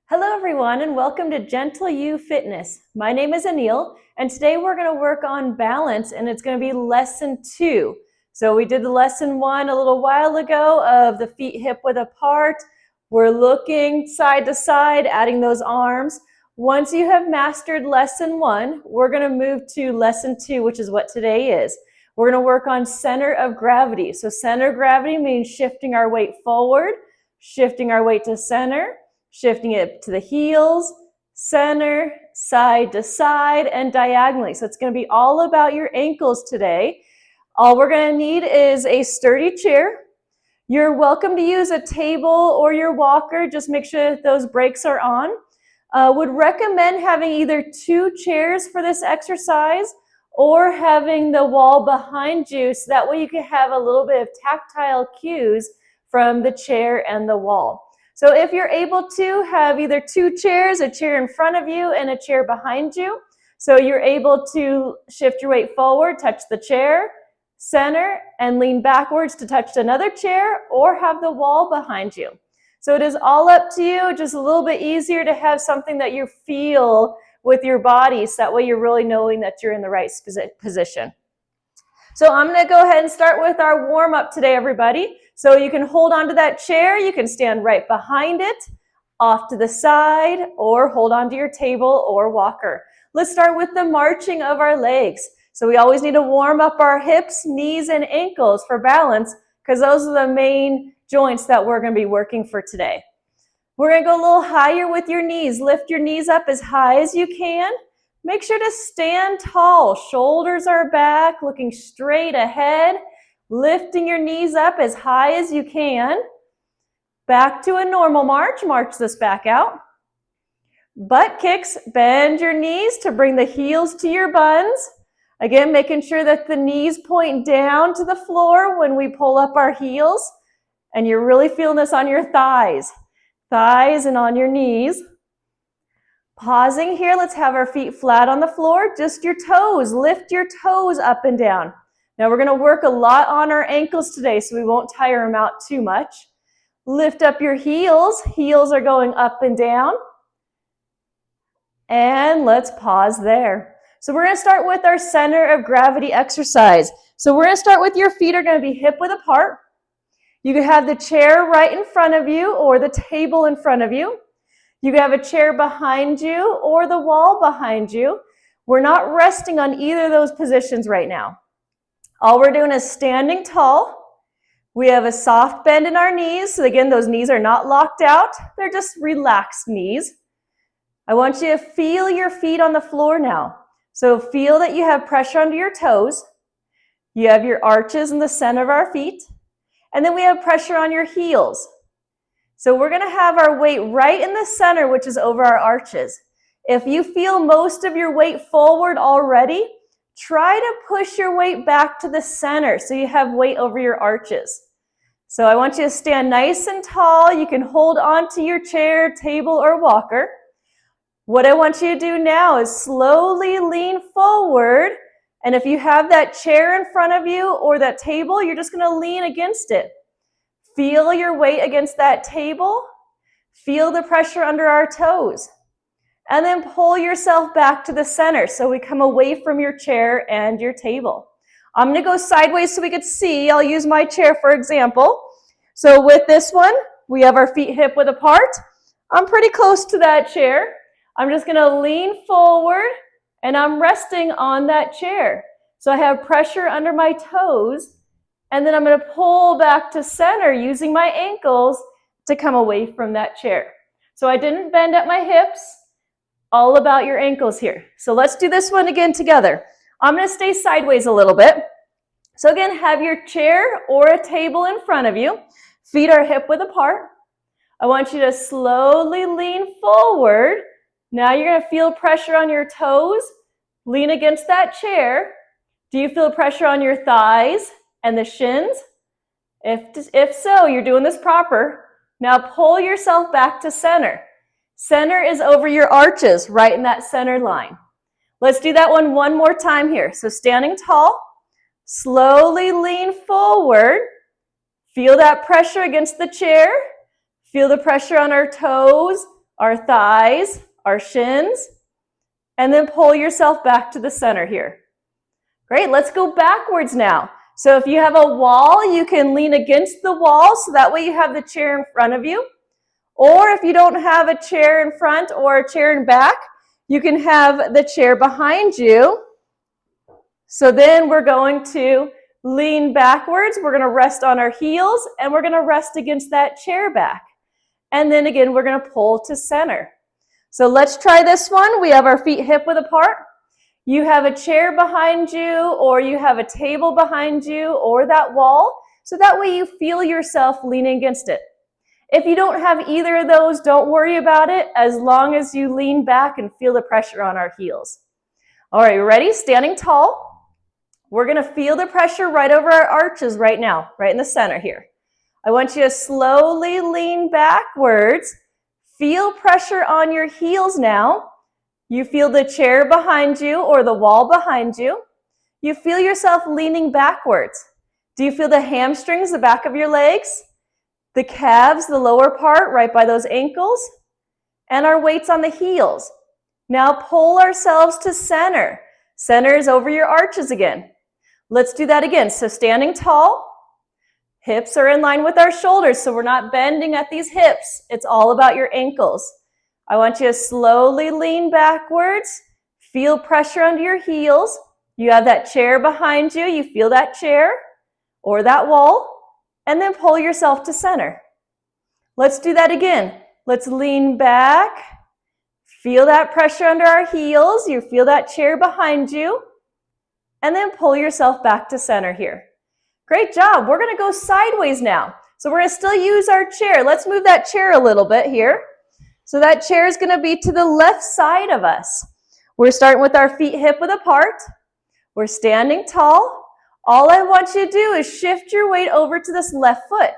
Hello everyone and welcome to Gentle You Fitness. My name is Aneil and today we're going to work on balance and it's going to be lesson 2. So we did the lesson 1 a little while ago of the feet hip width apart. We're looking side to side, adding those arms. Once you have mastered lesson 1, we're going to move to lesson 2, which is what today is. We're going to work on center of gravity. So center of gravity means shifting our weight forward, shifting our weight to center, shifting it to the heels, center, side to side, and diagonally. So it's going to be all about your ankles today. All we're going to need is a sturdy chair. You're welcome to use a table or your walker. Just make sure that those brakes are on. Would recommend having either 2 chairs for this exercise or having the wall behind you so that way you can have a little bit of tactile cues from the chair and the wall. So if you're able to have either 2 chairs, a chair in front of you and a chair behind you, so you're able to shift your weight forward, touch the chair, center, and lean backwards to touch another chair, or have the wall behind you. So it is all up to you, just a little bit easier to have something that you feel with your body, so that way you're really knowing that you're in the right position. So I'm going to go ahead and start with our warm-up today, everybody. So you can hold onto that chair, you can stand right behind it, off to the side, or hold onto your table or walker. Let's start with the marching of our legs. So we always need to warm up our hips, knees, and ankles for balance, because those are the main joints that we're going to be working for today. We're going to go a little higher with your knees. Lift your knees up as high as you can. Make sure to stand tall. Shoulders are back, looking straight ahead. Lifting your knees up as high as you can. Back to a normal march. March this back out. Butt kicks. Bend your knees to bring the heels to your buns. Again, making sure that the knees point down to the floor when we pull up our heels. And you're really feeling this on your thighs. Thighs and on your knees. Pausing here, let's have our feet flat on the floor, just your toes. Lift your toes up and down. Now we're going to work a lot on our ankles today, so we won't tire them out too much. Lift up your heels. Heels are going up and down. And let's pause there. So we're going to start with our center of gravity exercise. So we're going to start with your feet are going to be hip width apart. You can have the chair right in front of you or the table in front of you. You can have a chair behind you or the wall behind you. We're not resting on either of those positions right now. All we're doing is standing tall. We have a soft bend in our knees. So again, those knees are not locked out. They're just relaxed knees. I want you to feel your feet on the floor now. So feel that you have pressure under your toes. You have your arches in the center of our feet. And then we have pressure on your heels. So we're going to have our weight right in the center, which is over our arches. If you feel most of your weight forward already, try to push your weight back to the center so you have weight over your arches. So I want you to stand nice and tall. You can hold on to your chair, table, or walker. What I want you to do now is slowly lean forward. And if you have that chair in front of you or that table, you're just going to lean against it. Feel your weight against that table. Feel the pressure under our toes. And then pull yourself back to the center so we come away from your chair and your table. I'm going to go sideways so we can see. I'll use my chair for example. So with this one, we have our feet hip width apart. I'm pretty close to that chair. I'm just going to lean forward and I'm resting on that chair. So I have pressure under my toes. And then I'm going to pull back to center using my ankles to come away from that chair. So I didn't bend at my hips. All about your ankles here. So let's do this one again together. I'm going to stay sideways a little bit. So again, have your chair or a table in front of you. Feet are hip width apart. I want you to slowly lean forward. Now you're going to feel pressure on your toes. Lean against that chair. Do you feel pressure on your thighs and the shins? If so, you're doing this proper. Now pull yourself back to center. Center is over your arches, right in that center line. Let's do that one more time here. So standing tall, slowly lean forward. Feel that pressure against the chair. Feel the pressure on our toes. our thighs, our shins, and then pull yourself back to the center here. Great, let's go backwards now. So if you have a wall, you can lean against the wall so that way you have the chair in front of you. Or if you don't have a chair in front or a chair in back, you can have the chair behind you. So then we're going to lean backwards. We're going to rest on our heels and we're going to rest against that chair back. And then again, we're going to pull to center. So let's try this one. We have our feet hip width apart. You have a chair behind you or you have a table behind you or that wall. So that way you feel yourself leaning against it. If you don't have either of those, don't worry about it as long as you lean back and feel the pressure on our heels. All right, ready? Standing tall. We're going to feel the pressure right over our arches right now, right in the center here. I want you to slowly lean backwards. Feel pressure on your heels now. You feel the chair behind you or the wall behind you. You feel yourself leaning backwards. Do you feel the hamstrings, the back of your legs? The calves, the lower part, right by those ankles? And our weights on the heels. Now pull ourselves to center. Center is over your arches again. Let's do that again. So standing tall. Hips are in line with our shoulders, so we're not bending at these hips. It's all about your ankles. I want you to slowly lean backwards. Feel pressure under your heels. You have that chair behind you. You feel that chair or that wall. And then pull yourself to center. Let's do that again. Let's lean back. Feel that pressure under our heels. You feel that chair behind you. And then pull yourself back to center here. Great job. We're going to go sideways now. So we're going to still use our chair. Let's move that chair a little bit here. So that chair is going to be to the left side of us. We're starting with our feet hip width apart. We're standing tall. All I want you to do is shift your weight over to this left foot.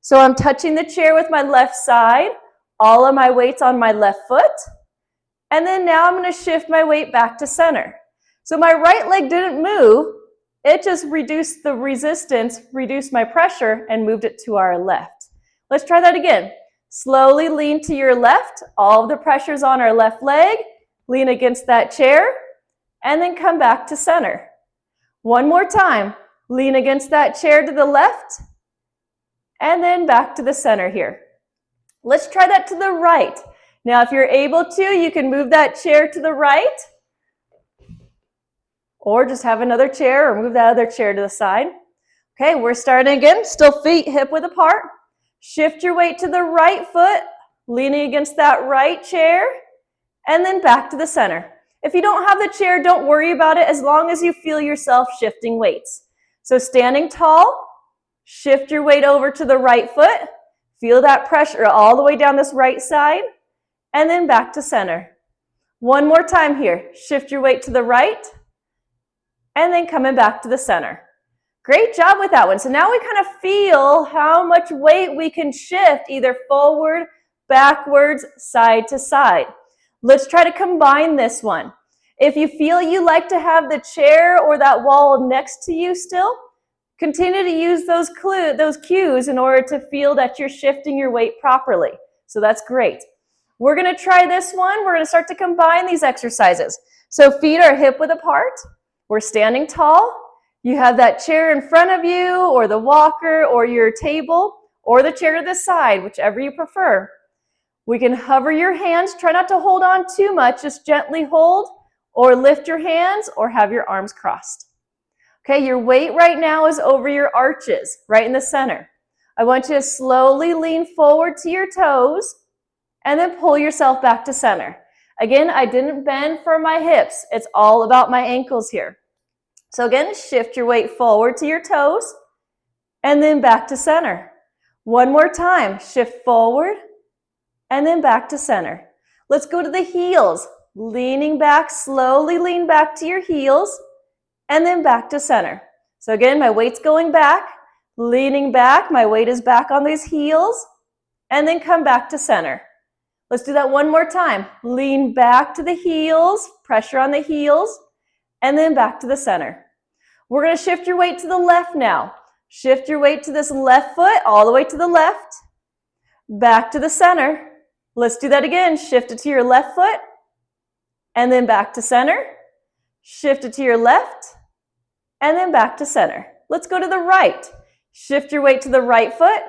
So I'm touching the chair with my left side. All of my weight's on my left foot. And then now I'm going to shift my weight back to center. So my right leg didn't move. It just reduced the resistance, reduced my pressure, and moved it to our left. Let's try that again. Slowly lean to your left. All of the pressure's on our left leg. Lean against that chair, and then come back to center. One more time. Lean against that chair to the left, and then back to the center here. Let's try that to the right. Now, if you're able to, you can move that chair to the right, or just have another chair or move that other chair to the side. Okay, we're starting again. Still feet hip width apart. Shift your weight to the right foot, leaning against that right chair, and then back to the center. If you don't have the chair, don't worry about it as long as you feel yourself shifting weights. So standing tall, shift your weight over to the right foot. Feel that pressure all the way down this right side, and then back to center. One more time here. Shift your weight to the right, and then coming back to the center. Great job with that one. So now we kind of feel how much weight we can shift either forward, backwards, side to side. Let's try to combine this one. If you feel you like to have the chair or that wall next to you still, continue to use those cues in order to feel that you're shifting your weight properly. So that's great. We're going to try this one. We're going to start to combine these exercises. So feet are hip width apart. We're standing tall. You have that chair in front of you or the walker or your table or the chair to the side, whichever you prefer. We can hover your hands. Try not to hold on too much. Just gently hold or lift your hands or have your arms crossed. Okay, your weight right now is over your arches, right in the center. I want you to slowly lean forward to your toes and then pull yourself back to center. Again, I didn't bend for my hips. It's all about my ankles here. So again, shift your weight forward to your toes and then back to center. One more time, shift forward and then back to center. Let's go to the heels. Leaning back, slowly lean back to your heels and then back to center. So again, my weight's going back, leaning back, my weight is back on these heels and then come back to center. Let's do that one more time. Lean back to the heels, pressure on the heels, and then back to the center. We're going to shift your weight to the left now. Shift your weight to this left foot all the way to the left, back to the center, Let's do that again. Shift it to your left foot, and then back to center. Shift it to your left, and then back to center. Let's go to the right. Shift your weight to the right foot,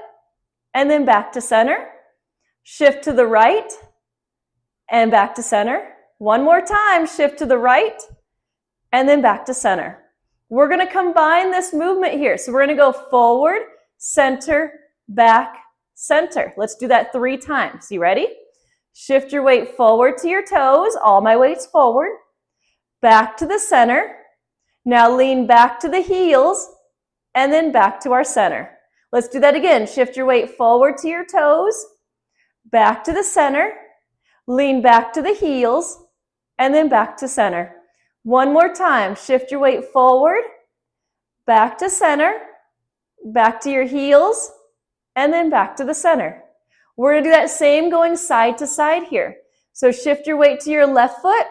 and then back to center. Shift to the right, and back to center. One more time, shift to the right, and then back to center. We're going to combine this movement here. So we're going to go forward, center, back, center. Let's do that 3 times. You ready? Shift your weight forward to your toes. All my weight's forward. Back to the center. Now lean back to the heels, and then back to our center. Let's do that again. Shift your weight forward to your toes, back to the center, lean back to the heels, and then back to center. One more time. Shift your weight forward, back to center, back to your heels, and then back to the center. We're going to do that same going side to side here. So shift your weight to your left foot,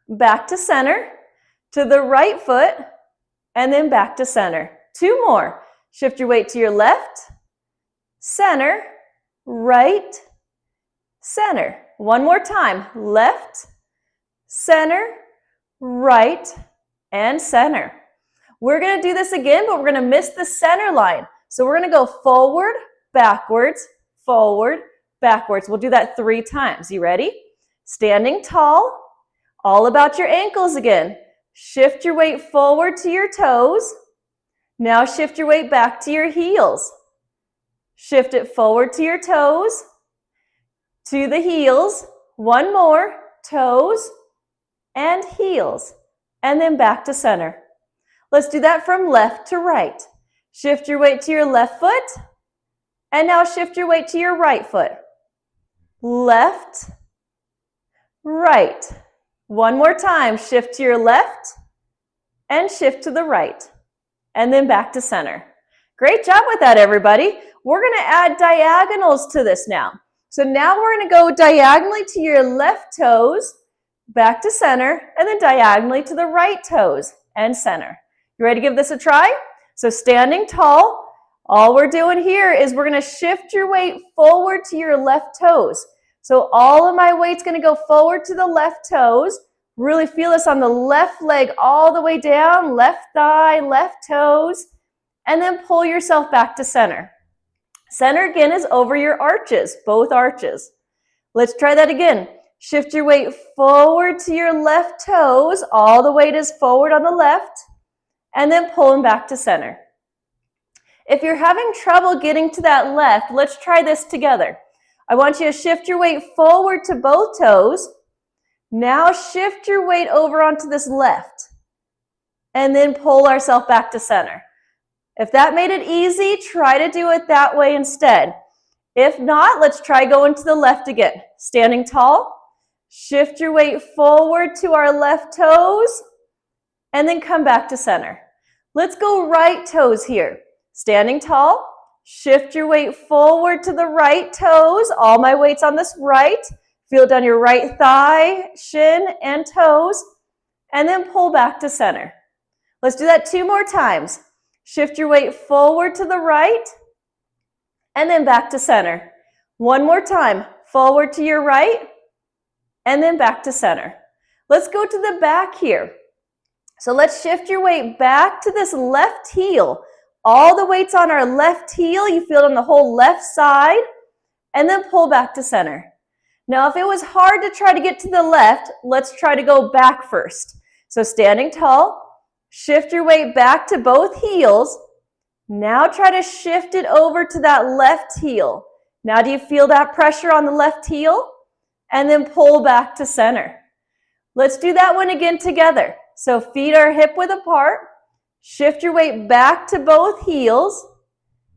back to center, to the right foot, and then back to center. 2 more. Shift your weight to your left, center, right, center. One more time. Left, center, right, and center. We're going to do this again, but we're going to miss the center line. So we're going to go forward, backwards, forward, backwards. We'll do that 3 times. You ready? Standing tall. All about your ankles again. Shift your weight forward to your toes. Now shift your weight back to your heels. Shift it forward to your toes, to the heels. One more. Toes and heels. And then back to center. Let's do that from left to right. Shift your weight to your left foot. And now shift your weight to your right foot. Left, right. One more time. Shift to your left and shift to the right. And then back to center. Great job with that, everybody. We're going to add diagonals to this now. So now we're going to go diagonally to your left toes, back to center, and then diagonally to the right toes and center. You ready to give this a try? So standing tall, all we're doing here is we're going to shift your weight forward to your left toes. So all of my weight's going to go forward to the left toes. Really feel this on the left leg all the way down, left thigh, left toes, and then pull yourself back to center. Center again is over your arches, both arches. Let's try that again. Shift your weight forward to your left toes. All the weight is forward on the left, and then pull them back to center. If you're having trouble getting to that left, let's try this together. I want you to shift your weight forward to both toes. Now shift your weight over onto this left and then pull ourselves back to center. If that made it easy, try to do it that way instead. If not, let's try going to the left again. Standing tall, shift your weight forward to our left toes and then come back to center. Let's go right toes here. Standing tall, shift your weight forward to the right toes. All my weight's on this right. Feel down your right thigh, shin, and toes, and then pull back to center. Let's do that 2 more times. Shift your weight forward to the right, and then back to center. 1 more time. Forward to your right, and then back to center. Let's go to the back here. So let's shift your weight back to this left heel. All the weight's on our left heel. You feel it on the whole left side, and then pull back to center. Now, if it was hard to try to get to the left, let's try to go back first. So standing tall, shift your weight back to both heels. Now try to shift it over to that left heel. Now do you feel that pressure on the left heel? And then pull back to center. Let's do that one again together. So feet are hip width apart. Shift your weight back to both heels.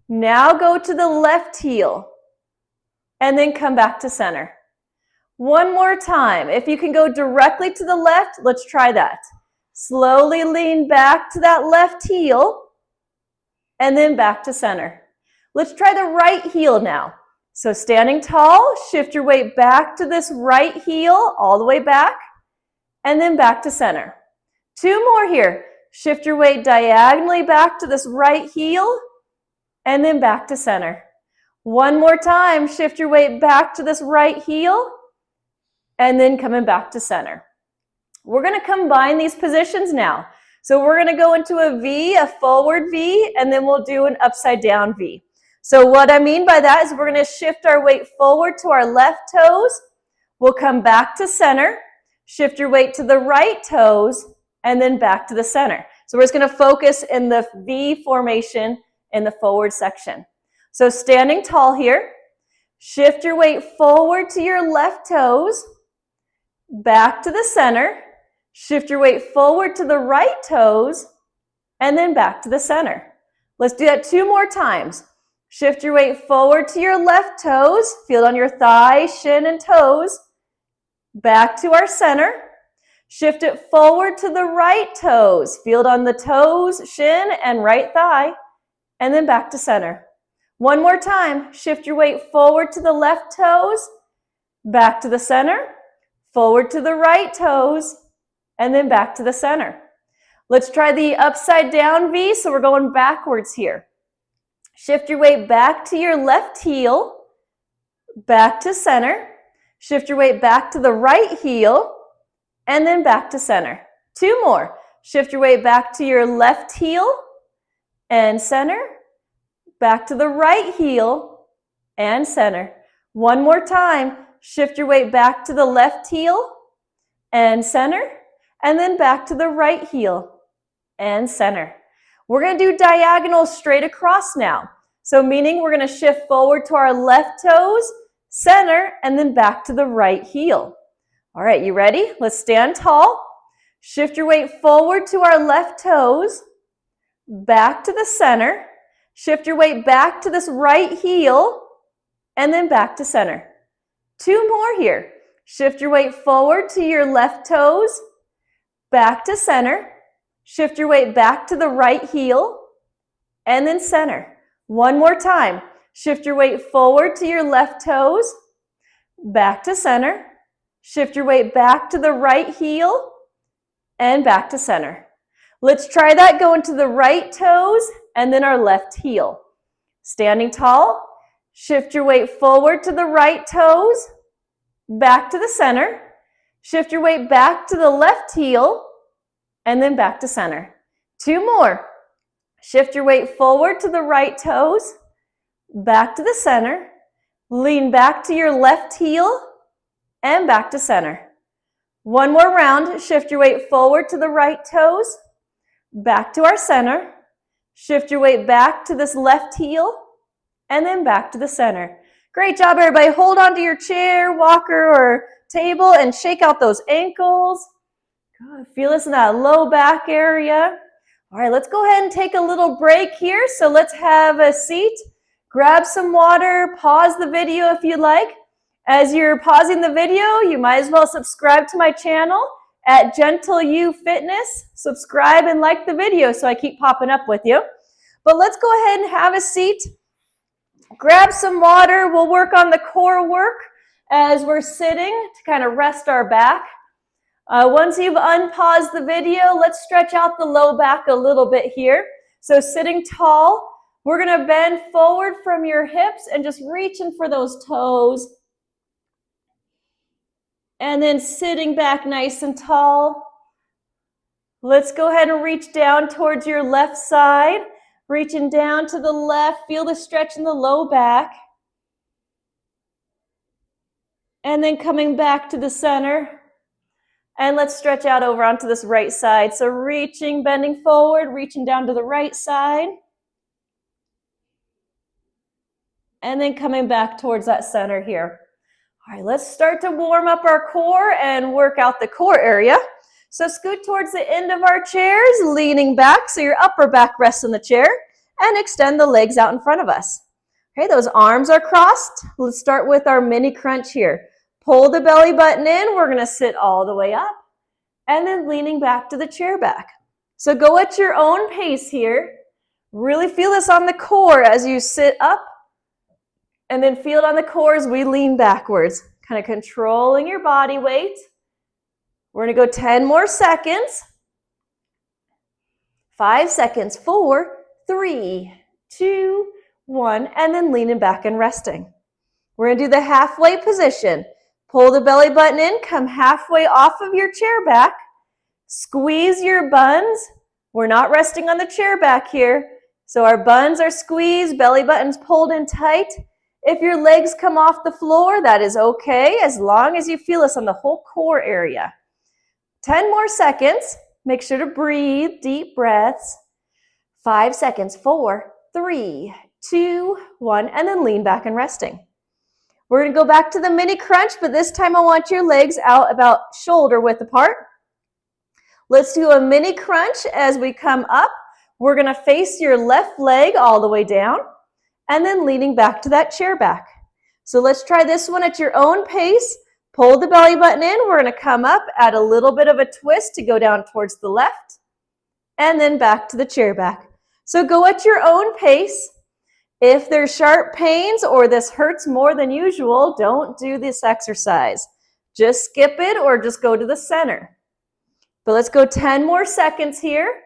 Now go to the left heel. And then come back to center. 1 more time. If you can go directly to the left, let's try that. Slowly lean back to that left heel and then back to center. Let's try the right heel now. So standing tall, shift your weight back to this right heel, all the way back, and then back to center. 2 more here. Shift your weight diagonally back to this right heel and then back to center. One more time, shift your weight back to this right heel, and then coming back to center. We're going to combine these positions now. So we're going to go into a V, a forward V, and then we'll do an upside down V. So what I mean by that is we're going to shift our weight forward to our left toes. We'll come back to center, shift your weight to the right toes, and then back to the center. So we're just going to focus in the V formation in the forward section. So standing tall here, shift your weight forward to your left toes, back to the center, shift your weight forward to the right toes, and then back to the center. Let's do that 2 more times. Shift your weight forward to your left toes, feel it on your thigh, shin, and toes, back to our center. Shift it forward to the right toes, feel it on the toes, shin, and right thigh, and then back to center. One more time, shift your weight forward to the left toes, back to the center, forward to the right toes, and then back to the center. Let's try the upside down V, so we're going backwards here. Shift your weight back to your left heel, back to center. Shift your weight back to the right heel, and then back to center. 2 more. Shift your weight back to your left heel and center, back to the right heel and center. One more time. Shift your weight back to the left heel and center, and then back to the right heel and center. We're going to do diagonal straight across now. So meaning we're going to shift forward to our left toes, center, and then back to the right heel. All right, you ready? Let's stand tall. Shift your weight forward to our left toes, back to the center. Shift your weight back to this right heel, and then back to center. 2 more here. Shift your weight forward to your left toes, back to center. Shift your weight back to the right heel, and then center. One more time. Shift your weight forward to your left toes, back to center. Shift your weight back to the right heel, and back to center. Let's try that going to the right toes, and then our left heel. Standing tall. Shift your weight forward to the right toes, back to the center. Shift your weight back to the left heel, and then back to center. 2 more. Shift your weight forward to the right toes, back to the center. Lean back to your left heel, and back to center. One more round. Shift your weight forward to the right toes, back to our center. Shift your weight back to this left heel, and then back to the center. Great job, everybody. Hold on to your chair, walker, or table and shake out those ankles. Good. Feel this in that low back area. All right, let's go ahead and take a little break here. So let's have a seat, grab some water, pause the video if you'd like. As you're pausing the video, you might as well subscribe to my channel at Gentle You Fitness. Subscribe and like the video so I keep popping up with you. But let's go ahead and have a seat. Grab some water. We'll work on the core work as we're sitting to kind of rest our back. Once you've unpaused the video, let's stretch out the low back a little bit here. So sitting tall, we're going to bend forward from your hips and just reaching for those toes. And then sitting back nice and tall. Let's go ahead and reach down towards your left side. Reaching down to the left, feel the stretch in the low back. And then coming back to the center. And let's stretch out over onto this right side. So reaching, bending forward, reaching down to the right side. And then coming back towards that center here. All right, let's start to warm up our core and work out the core area. So scoot towards the end of our chairs, leaning back so your upper back rests in the chair, and extend the legs out in front of us. Okay, those arms are crossed. Let's start with our mini crunch here. Pull the belly button in. We're going to sit all the way up, and then leaning back to the chair back. So go at your own pace here. Really feel this on the core as you sit up, and then feel it on the core as we lean backwards, kind of controlling your body weight. We're going to go 10 more seconds. 5 seconds. 4, 3, 2, 1, and then leaning back and resting. We're going to do the halfway position. Pull the belly button in, come halfway off of your chair back. Squeeze your buns. We're not resting on the chair back here. So our buns are squeezed, belly button's pulled in tight. If your legs come off the floor, that is okay, as long as you feel this on the whole core area. 10 more seconds. Make sure to breathe, deep breaths. 5 seconds, 4, 3, 2, 1, and then lean back and resting. We're going to go back to the mini crunch, but this time I want your legs out about shoulder width apart. Let's do a mini crunch as we come up. We're going to face your left leg all the way down and then leaning back to that chair back. So let's try this one at your own pace. Pull the belly button in. We're going to come up, add a little bit of a twist to go down towards the left and then back to the chair back. So go at your own pace. If there's sharp pains or this hurts more than usual, don't do this exercise. Just skip it or just go to the center. But let's go 10 more seconds here.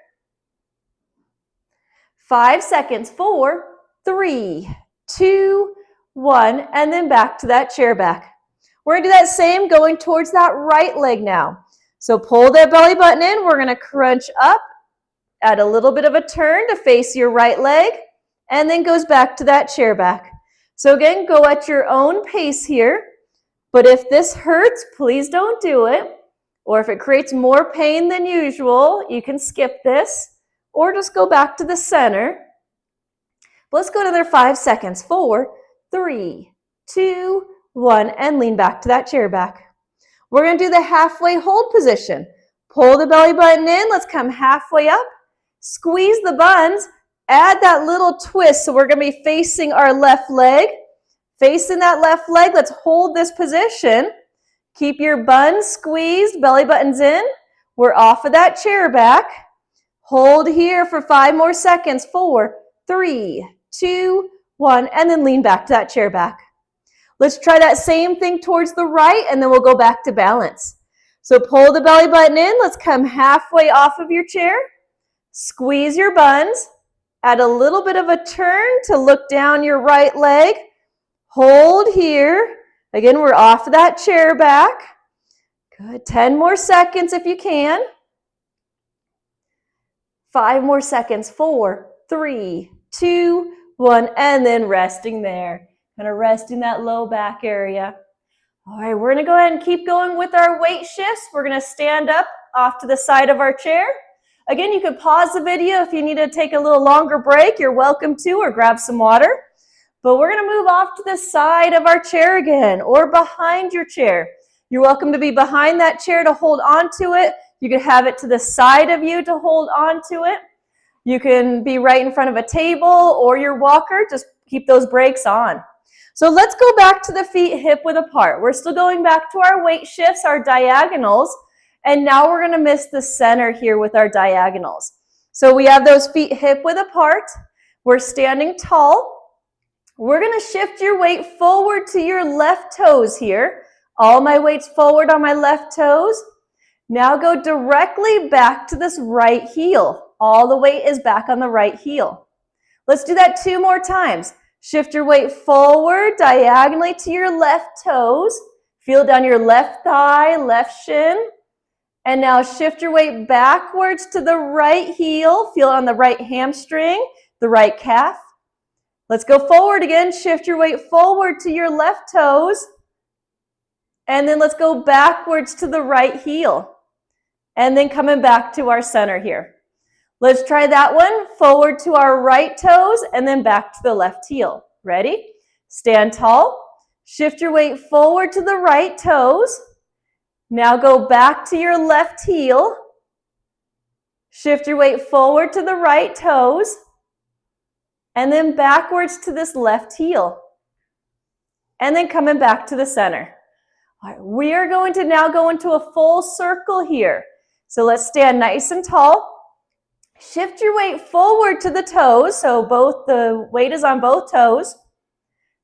5 seconds, 4, 3, 2, 1, and then back to that chair back. We're going to do that same going towards that right leg now. So pull that belly button in. We're going to crunch up, add a little bit of a turn to face your right leg, and then goes back to that chair back. So again, go at your own pace here. But if this hurts, please don't do it. Or if it creates more pain than usual, you can skip this or just go back to the center. Let's go another 5 seconds. 4, 3, 2, 1, and lean back to that chair back. We're going to do the halfway hold position. Pull the belly button in. Let's come halfway up. Squeeze the buns. Add that little twist. So we're going to be facing our left leg. Facing that left leg, let's hold this position. Keep your buns squeezed, belly buttons in. We're off of that chair back. Hold here for 5 more seconds. 4, 3, 2, 1, and then lean back to that chair back. Let's try that same thing towards the right, and then we'll go back to balance. So pull the belly button in. Let's come halfway off of your chair. Squeeze your buns. Add a little bit of a turn to look down your right leg. Hold here. Again, we're off of that chair back. Good. 10 more seconds if you can. 5 more seconds. 4, 3, 2, 1, and then resting there. Kind of resting that low back area. All right, we're going to go ahead and keep going with our weight shifts. We're going to stand up off to the side of our chair. Again, you could pause the video if you need to take a little longer break. You're welcome to, or grab some water. But we're going to move off to the side of our chair again, or behind your chair. You're welcome to be behind that chair to hold on to it. You could have it to the side of you to hold on to it. You can be right in front of a table or your walker. Just keep those brakes on. So let's go back to the feet hip width apart. We're still going back to our weight shifts, our diagonals. And now we're going to miss the center here with our diagonals. So we have those feet hip width apart. We're standing tall. We're going to shift your weight forward to your left toes here. All my weight's forward on my left toes. Now go directly back to this right heel. All the weight is back on the right heel. Let's do that 2 more times. Shift your weight forward diagonally to your left toes. Feel down your left thigh, left shin. And now shift your weight backwards to the right heel. Feel it on the right hamstring, the right calf. Let's go forward again. Shift your weight forward to your left toes. And then let's go backwards to the right heel. And then coming back to our center here. Let's try that one. Forward to our right toes and then back to the left heel. Ready? Stand tall. Shift your weight forward to the right toes. Now go back to your left heel. Shift your weight forward to the right toes. And then backwards to this left heel. And then coming back to the center. All right, we are going to now go into a full circle here. So let's stand nice and tall. Shift your weight forward to the toes. So the weight is on both toes.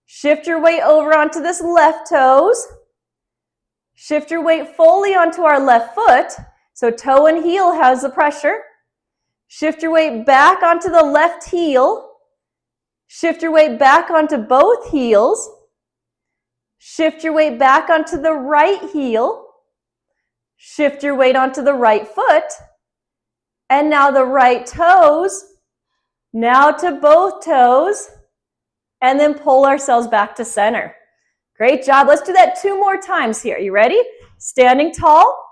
Shift your weight over onto this left toes. Shift your weight fully onto our left foot. So toe and heel has the pressure. Shift your weight back onto the left heel. Shift your weight back onto both heels. Shift your weight back onto the right heel. Shift your weight onto the right foot. And now the right toes. Now to both toes. And then pull ourselves back to center. Great job. Let's do that 2 more times here. You ready? Standing tall.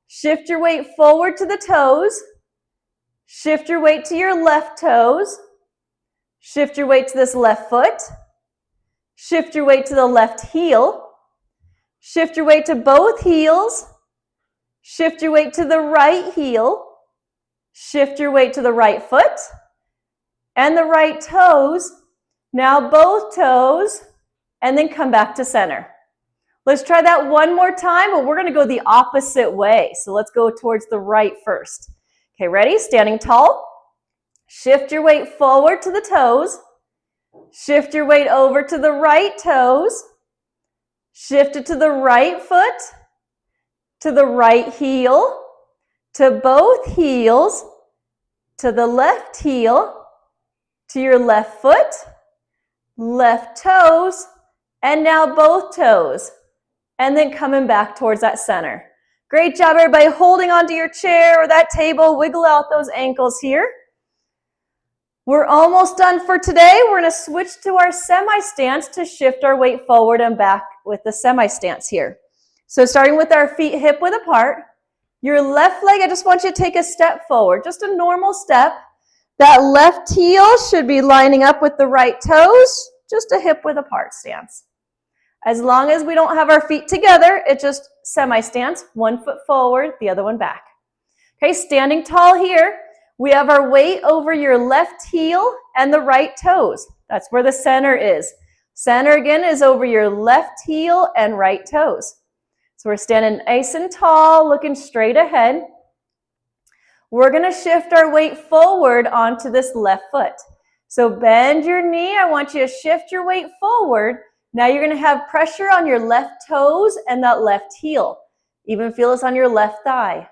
Shift your weight forward to the toes. Shift your weight to your left toes. Shift your weight to this left foot. Shift your weight to the left heel. Shift your weight to both heels. Shift your weight to the right heel. Shift your weight to the right foot and the right toes. Now both toes, and then come back to center. Let's try that 1 more time, but we're going to go the opposite way. So let's go towards the right first. Okay, ready? Standing tall. Shift your weight forward to the toes. Shift your weight over to the right toes. Shift it to the right foot, to the right heel, to both heels, to the left heel, to your left foot, left toes, and now both toes. And then coming back towards that center. Great job, everybody. Holding onto your chair or that table. Wiggle out those ankles here. We're almost done for today. We're going to switch to our semi-stance to shift our weight forward and back with the semi-stance here. So starting with our feet hip-width apart, your left leg, I just want you to take a step forward, just a normal step. That left heel should be lining up with the right toes, just a hip-width apart stance. As long as we don't have our feet together, it's just semi-stance, 1 foot forward, the other one back. Okay, standing tall here. We have our weight over your left heel and the right toes. That's where the center is. Center again is over your left heel and right toes. So we're standing nice and tall, looking straight ahead. We're going to shift our weight forward onto this left foot. So bend your knee. I want you to shift your weight forward. Now you're going to have pressure on your left toes and that left heel. Even feel this on your left thigh.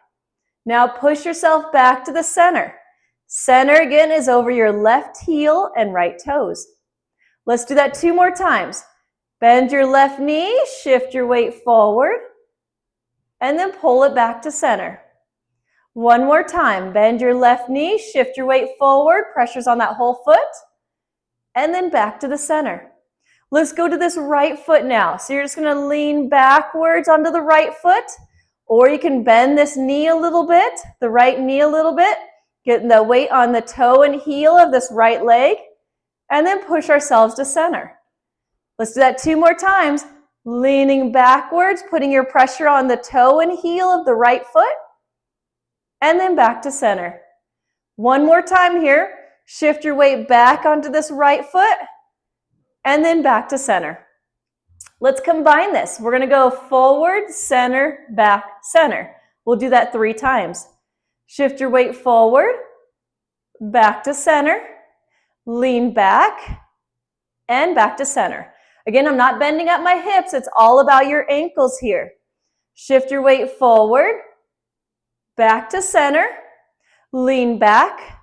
Now push yourself back to the center. Center again is over your left heel and right toes. Let's do that 2 more times. Bend your left knee, shift your weight forward, and then pull it back to center. 1 more time. Bend your left knee, shift your weight forward, pressure's on that whole foot, and then back to the center. Let's go to this right foot now. So you're just going to lean backwards onto the right foot, or you can bend this knee a little bit, the right knee a little bit, getting the weight on the toe and heel of this right leg, and then push ourselves to center. Let's do that 2 more times. Leaning backwards, putting your pressure on the toe and heel of the right foot, and then back to center. 1 more time here. Shift your weight back onto this right foot, and then back to center. Let's combine this. We're going to go forward, center, back, center. We'll do that 3 times. Shift your weight forward, back to center, lean back, and back to center. Again, I'm not bending at my hips. It's all about your ankles here. Shift your weight forward, back to center, lean back,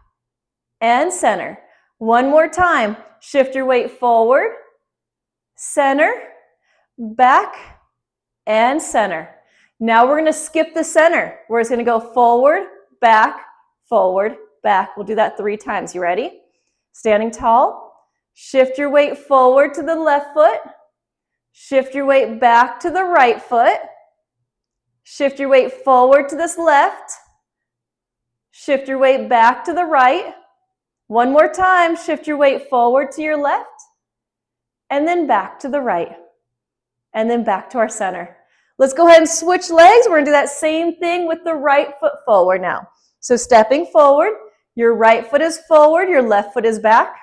and center. 1 more time. Shift your weight forward, center, back, and center. Now we're going to skip the center. We're just going to go forward, back, back. We'll do that 3 times. You ready? Standing tall. Shift your weight forward to the left foot. Shift your weight back to the right foot. Shift your weight forward to this left. Shift your weight back to the right. 1 more time. Shift your weight forward to your left. And then back to the right. And then back to our center. Let's go ahead and switch legs. We're going to do that same thing with the right foot forward now. So stepping forward, your right foot is forward, your left foot is back.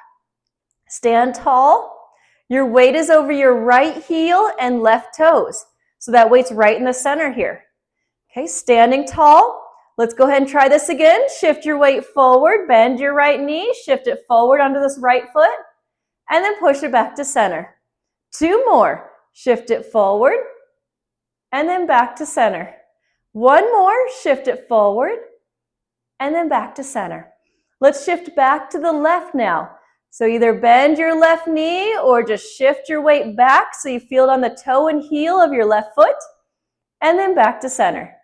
Stand tall. Your weight is over your right heel and left toes. So that weight's right in the center here. Okay, standing tall. Let's go ahead and try this again. Shift your weight forward, bend your right knee, shift it forward onto this right foot, and then push it back to center. 2 more. Shift it forward, and then back to center. 1 more. Shift it forward, and then back to center. Let's shift back to the left now. So either bend your left knee or just shift your weight back so you feel it on the toe and heel of your left foot, and then back to center.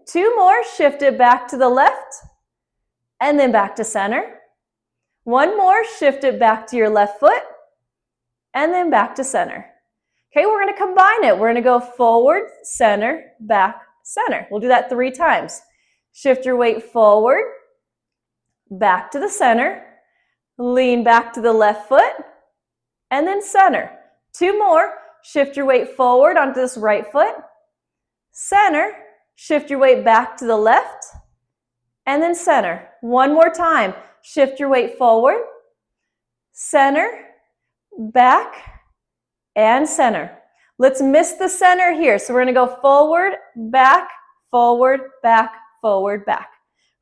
2 more, shift it back to the left, and then back to center. 1 more, shift it back to your left foot, and then back to center. Okay, we're going to combine it. We're going to go forward, center, back, center. We'll do that 3 times. Shift your weight forward, back to the center, lean back to the left foot, and then center. 2 more, shift your weight forward onto this right foot, center, shift your weight back to the left, and then center. 1 more time, shift your weight forward, center, back, and center. Let's miss the center here. So we're going to go forward, back, forward, back, forward, back.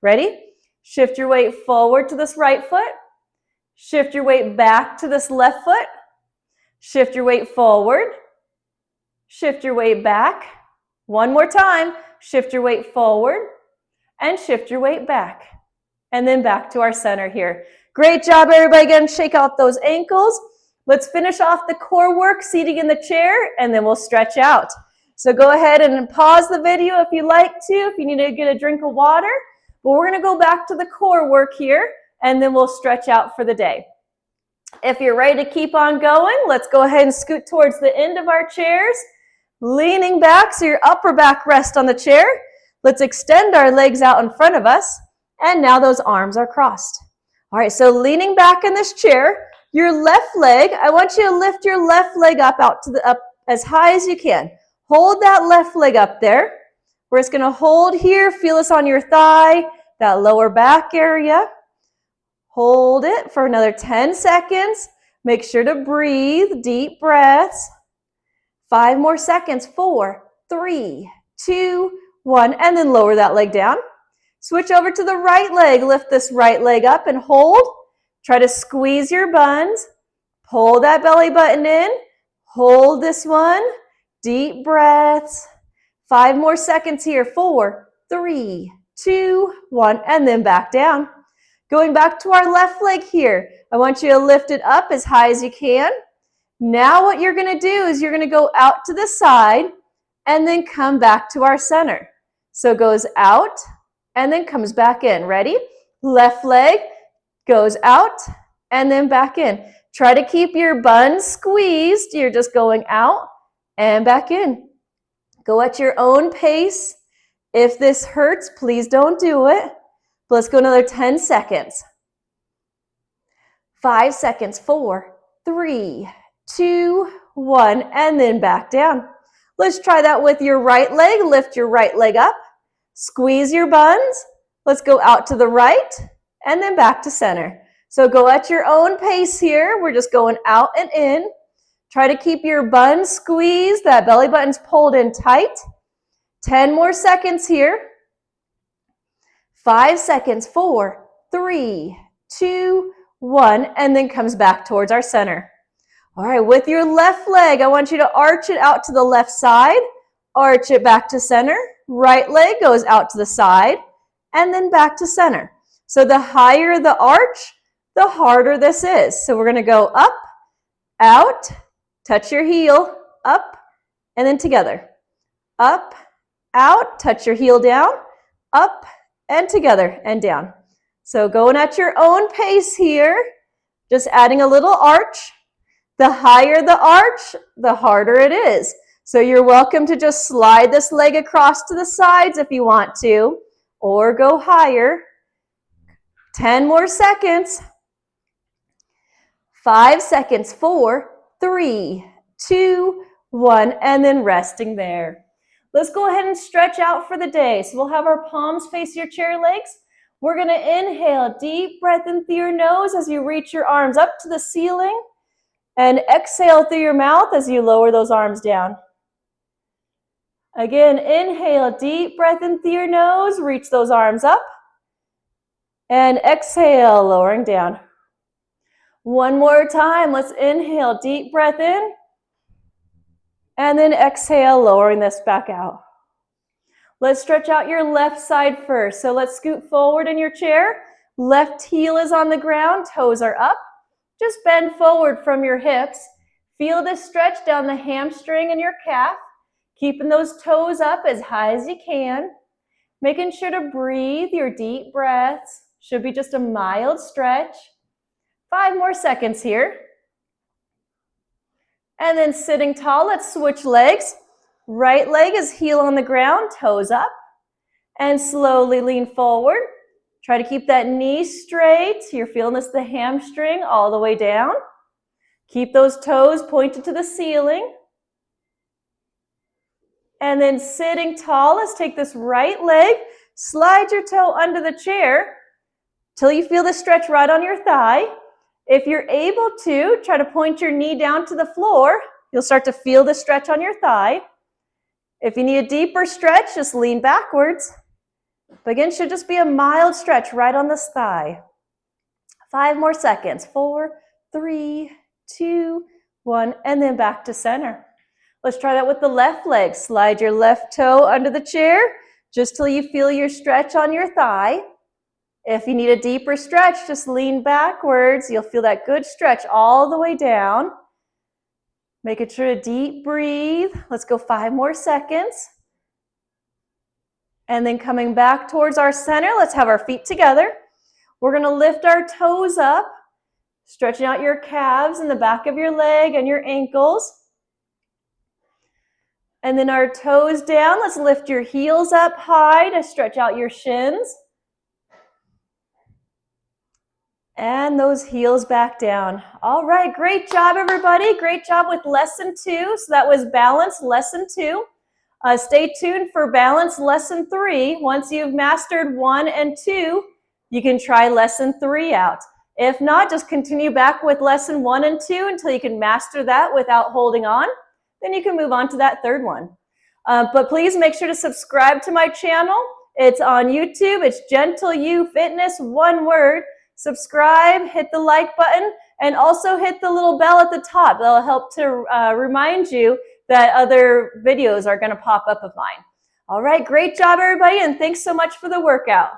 Ready? Shift your weight forward to this right foot. Shift your weight back to this left foot. Shift your weight forward. Shift your weight back. 1 more time. Shift your weight forward and shift your weight back. And then back to our center here. Great job, everybody. Again, shake out those ankles. Let's finish off the core work seating in the chair, and then we'll stretch out. So go ahead and pause the video if you like to, if you need to get a drink of water. But we're going to go back to the core work here, and then we'll stretch out for the day. If you're ready to keep on going, let's go ahead and scoot towards the end of our chairs, leaning back so your upper back rests on the chair. Let's extend our legs out in front of us, and now those arms are crossed. All right, so leaning back in this chair, your left leg, I want you to lift your left leg up as high as you can. Hold that left leg up there. We're just going to hold here, feel this on your thigh, that lower back area. Hold it for another 10 seconds. Make sure to breathe, deep breaths. 5 more seconds. 4, 3, 2, 1, and then lower that leg down. Switch over to the right leg. Lift this right leg up and hold. Try to squeeze your buns. Pull that belly button in. Hold this one. Deep breaths. 5 more seconds here. 4, 3, 2, 1, and then back down. Going back to our left leg here. I want you to lift it up as high as you can. Now what you're going to do is you're going to go out to the side and then come back to our center. So it goes out and then comes back in. Ready? Left leg goes out and then back in. Try to keep your buns squeezed. You're just going out and back in. Go at your own pace. If this hurts, please don't do it. But let's go another 10 seconds. 5 seconds. 4, 3, 2, 1, and then back down. Let's try that with your right leg. Lift your right leg up. Squeeze your buns. Let's go out to the right and then back to center. So go at your own pace here. We're just going out and in. Try to keep your buns squeezed. That belly button's pulled in tight. 10 more seconds here. 5 seconds. 4, 3, 2, 1, and then comes back towards our center. All right, with your left leg, I want you to arch it out to the left side. Arch it back to center. Right leg goes out to the side and then back to center. So the higher the arch, the harder this is. So we're going to go up, out, touch your heel, up, and then together. Up, out, touch your heel down, up, and together, and down. So going at your own pace here, just adding a little arch. The higher the arch, the harder it is. So you're welcome to just slide this leg across to the sides if you want to, or go higher. 10 more seconds. 5 seconds. 4, 3, 2, 1, and then resting there. Let's go ahead and stretch out for the day. So we'll have our palms face your chair legs. We're going to inhale, deep breath in through your nose as you reach your arms up to the ceiling, and exhale through your mouth as you lower those arms down. Again, inhale, deep breath in through your nose, reach those arms up, and exhale, lowering down. One more time, let's inhale, deep breath in, and then exhale, lowering this back out. Let's stretch out your left side first. So let's scoot forward in your chair. Left heel is on the ground, toes are up. Just bend forward from your hips. Feel the stretch down the hamstring and your calf, keeping those toes up as high as you can. Making sure to breathe your deep breaths. Should be just a mild stretch. 5 more seconds here. And then sitting tall, let's switch legs. Right leg is heel on the ground, toes up. And slowly lean forward. Try to keep that knee straight. You're feeling this, the hamstring all the way down. Keep those toes pointed to the ceiling. And then sitting tall, let's take this right leg, slide your toe under the chair till you feel the stretch right on your thigh. If you're able to, try to point your knee down to the floor. You'll start to feel the stretch on your thigh. If you need a deeper stretch, just lean backwards. But again, should just be a mild stretch right on this thigh. 5 more seconds. 4, 3, 2, 1, and then back to center. Let's try that with the left leg. Slide your left toe under the chair just till you feel your stretch on your thigh. If you need a deeper stretch, just lean backwards. You'll feel that good stretch all the way down. Making sure to deep breathe. Let's go 5 more seconds. And then coming back towards our center, let's have our feet together. We're going to lift our toes up, stretching out your calves and the back of your leg and your ankles. And then our toes down. Let's lift your heels up high to stretch out your shins. And those heels back down. All right, great job, everybody. Great job with lesson 2. So that was balance lesson 2. Stay tuned for balance lesson 3. Once you've mastered 1 and 2, you can try lesson 3 out. If not, just continue back with lesson 1 and 2 until you can master that without holding on. Then you can move on to that third one. But please make sure to subscribe to my channel. It's on YouTube. It's Gentle You Fitness, one word. Subscribe, hit the like button, and also hit the little bell at the top. That'll help to remind you that other videos are going to pop up of mine. All right, great job, everybody, and thanks so much for the workout.